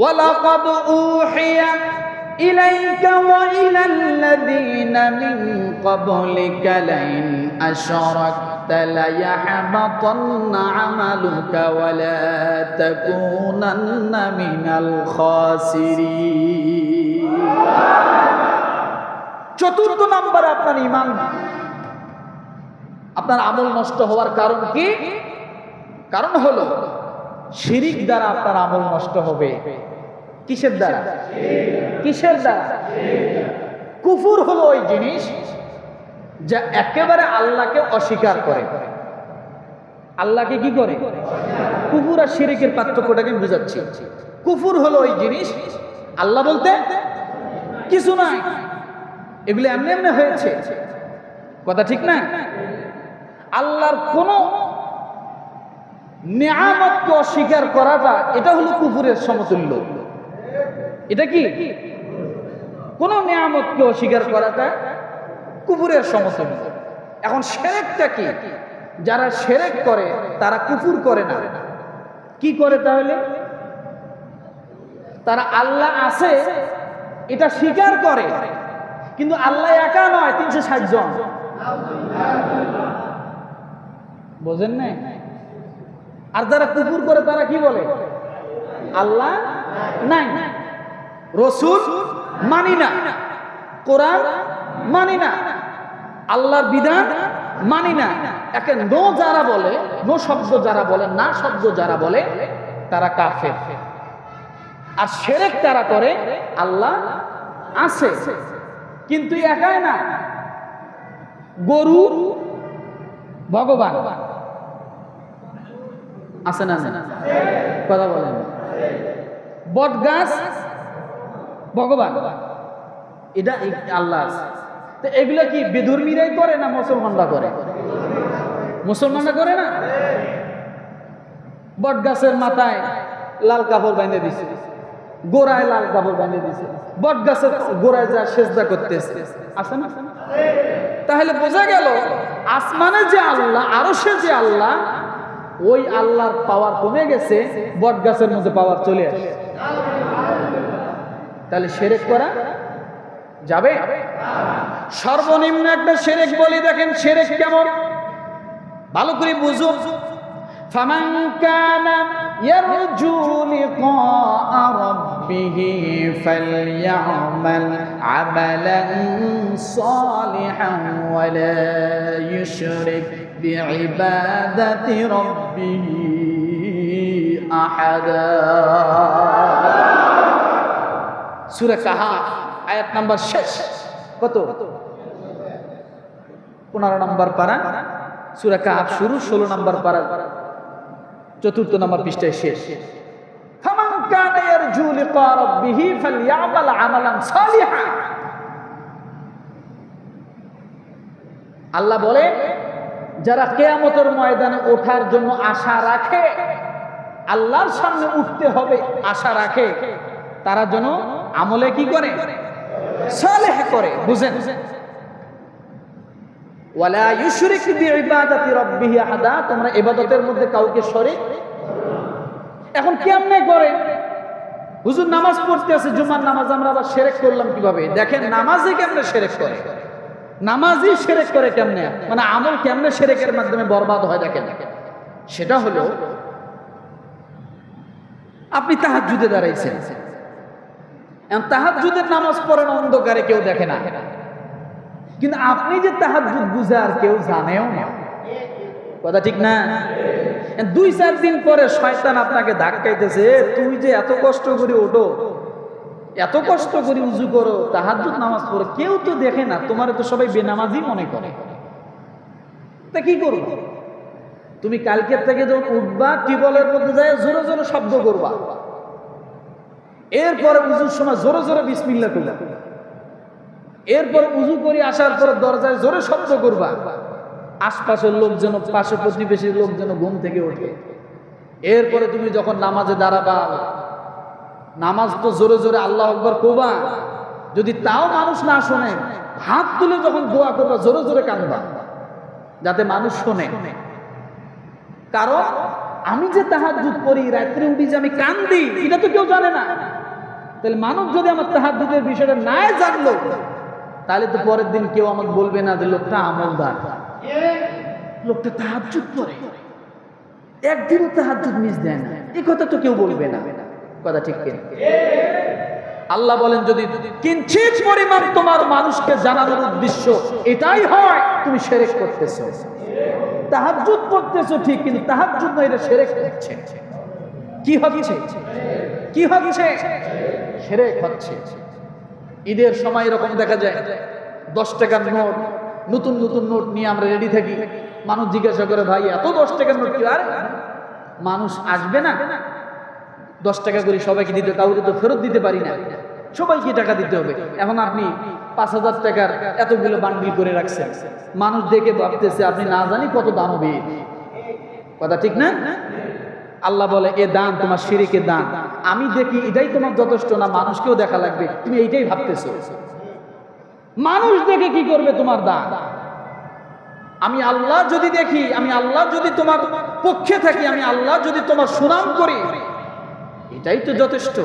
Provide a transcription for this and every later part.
ওয়ালাকাদ উহিয়া ইলাইকা ওয়া ইলাল্লাযীনা মিন ক্বাবলিকা লাইন আশরাকতা লায়াহবাতান্না আমালুকা ওয়া লা তাকুনান্না মিনাল খাসিরিন। চতুর্থ নম্বরে আপনার ঈমান, আপনার আমল নষ্ট হওয়ার কারণ কি? কারণ হলো শিরিক দ্বারা আপনার আমল নষ্ট হবে। কিসের দ্বারা? কিসের দ্বারা? কুফর হলো ওই জিনিস যা একেবারে আল্লাহকে অস্বীকার করে। আল্লাহকে কি করে? কুফর আর শিরিকের পার্থক্যটাকে বুঝাচ্ছি। কুফর হলো ওই জিনিস আল্লাহ বলতে কিছু নাই, এগুলো এমনি এমনি হয়েছে। কথা ঠিক না? আল্লাহর কোন নিয়ামতকে অস্বীকার করাটা এটা হলো কুফরের সমতুল্য। এটা কি? কোন নিয়ামতকে অস্বীকার করাটা কুফরের সমতুল্য। এখন শিরকটা কি? যারা শিরক করে তারা কুফর করে না, কি করে তাহলে? তারা আল্লাহ আছে এটা স্বীকার করে, কিন্তু আল্লাহ একা নয়, 360 জন। বোঝেন না? আর যারা কুফর করে তারা কি বলে? আল্লাহ নাই, রাসূল মানি না, কোরআন মানি না, আল্লাহর বিধান মানি না। একে নো যারা বলে, নো শব্দ যারা বলে, না শব্দ যারা বলে, তারা কাফের। আর শিরক তারা করে আল্লাহ আছে কিন্তু একাই না, গরু ভগবান আছে না? কথা বলেন। বট গাছ ভগবান, এটা আল্লাহ আছে। তো এগুলো কি বেধর্মীরাই করে না মুসলমানরা করে? মুসলমানরা করে না? বট গাছের মাথায় লাল কাপড় বাঁধে দিছে, গোড়ায় লাল কাপড় বাঁধে দিছে, বট গাছের গোড়ায় যা সেজদা করতেছে, আছে না? তাহলে বোঝা গেল আসমানে যে আল্লাহ, আরশে যে আল্লাহ, ওই আল্লাহর পাওয়ার কমে গেছে, বট গাছের মধ্যে পাওয়ার চলে আসে। তাহলে শিরক করা যাবে? সর্বনিম্ন একটা শিরক বলি, দেখেন শিরক কেমন, ভালো করে বুঝুন। ফামান কানা ইয়ারজু লিকা রাব্বিহি ফালইআমাল আমালান সালিহান ওয়া লা ইউশরিক বিইবাদাতি রাব্বিহি আহাদা। সূরা কাহাফ আয়াত নাম্বার শেষ। কত? 15 নম্বর পারা, সূরা কাহাফ শুরু, 16 নম্বর পারা, 4 নম্বর পৃষ্ঠায় শেষ। ফামান কানা ইয়ারজু লিকা রাব্বিহি ফালইআমাল আমালান সালিহান। আল্লাহ বলে যারা কিয়ামতের ময়দানে ওঠার জন্য আশা রাখে, আল্লাহর সামনে উঠতে হবে আশা রাখে, তারা যেন আমলে কি করে? সালেহ করে। বুঝেন? ওয়ালা ইউশরিক বিইবাদাতি রাব্বিহি আহাদা, তোমরা ইবাদতের মধ্যে কাউকে শরীক। এখন কেমনে করে? হুজুর নামাজ পড়তে আছে, জুমার নামাজ, আমরা আবার শিরক করলাম কিভাবে? দেখেন নামাজই কেমনে শিরক করে, নামাজই শিরক করে কেমনে, মানে আমল কেমনে শিরকের মাধ্যমে বরবাদ হয়। দেখেন সেটা হলো, আপনি তাহাজ্জুদে দাঁড়াইছেন, তাহাজ্জুদের নামাজ পড়েন, অন্ধকারে কেউ দেখে না, কিন্তু আপনি যে তাহাজ্জুদ গুজার কেউ জানেও না। কথা ঠিক না? 2-4 দিন পরে শয়তান আপনাকে ধাক্কাইতেছে, তুই যে এত কষ্ট করে ওঠো, এত কষ্ট করে উজু করো, তাহাজ্জুদ নামাজ পড়ো, কেউ তো দেখে না, তোমার তো সবাই বেনামাজি মনে করে। তা কি করবো? তুমি কালকের থেকে যখন উঠবা, টিউবওয়েলের মধ্যে যায় জোরে জোরে শব্দ করবা, এরপরে উজুর সময় জোরে জোরে বিসমিল্লাহ করবা, এরপর উজু করে আসার পর দরজায় জোরে শব্দ করবা, আশপাশের লোক যেন, পাশে প্রতিবেশীর লোক যেন ঘুম থেকে ওঠে। এরপরে তুমি যখন নামাজে দাঁড়াবা, নামাজ তো জোরে জোরে আল্লাহু আকবার কবা, যদি তাও মানুষ না শোনে, হাত তুলে যখন দোয়া করবা জোরে জোরে কাঁদবা, যাতে মানুষ শোনে। কারণ আমি যে তাহাজ্জুদ করি, রাত্রে উঠি যে আমি কান্দি, এটা তো কেউ জানে না। তাহলে মানুষ যদি আমার তাহাজ্জুদের বিষয়টা না জানলো, তাহলে তো পরের দিন কেউ আমাকে বলবে না যে লোকটা আমলদার, লোকটা তাহাজ্জুদ করে, একদিনও তাহাজ্জুদ মিস দেয় না, এই কথা তো কেউ বলবে না। কথা ঠিক কিনা? আল্লাহ বলেন যদি কিঞ্চিত পরিমাণ তোমার মানুষকে জানানোর উদ্দেশ্য এটাই হয়, তুমি শিরক করতেছো। তাহাজ্জুদ পড়তেছো ঠিক, কিন্তু তাহাজ্জুদ নয়, এটা শিরক হচ্ছে। কি হচ্ছে? কি হচ্ছে? শিরক হচ্ছে। ঈদের সময় এরকম দেখা যায় 10 টাকার নোট, নতুন নতুন নোট নিয়ে আমরা রেডি থাকি। মানুষ জিজ্ঞাসা করে, ভাই এত 10 টাকার নোট কি? আরে মানুষ আসবে না, 10 টাকা করে সবাইকে দিতে, কাউকে তো ফেরত দিতে পারি না, সবাইকে টাকা দিতে হবে। এখন আপনি 5,000 টাকার এতগুলো বান্ডিল করে রাখছেন, মানুষ দেখে ভাবতেছে আপনি না জানি কত দানবীর। কথা ঠিক না? আল্লাহ বলে এ দান তোমার শিরকের দান। আমি দেখি এটাই তোমার যথেষ্ট না, মানুষকেও দেখা লাগবে, তুমি এইটাই ভাবতেছো। মানুষ দেখে কি করবে তোমার দান? আমি আল্লাহ যদি দেখি, আমি আল্লাহ যদি তোমার পক্ষে থাকি, আমি আল্লাহ যদি তোমার সুনাম করি, এটাই তো যথেষ্ট।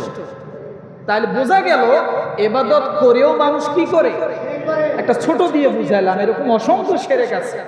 তাহলে বোঝা গেল ইবাদত করেও মানুষ কি করে? একটা ছোট দিয়ে বুঝাইলাম, এরকম অসংখ্য শিরক আছে।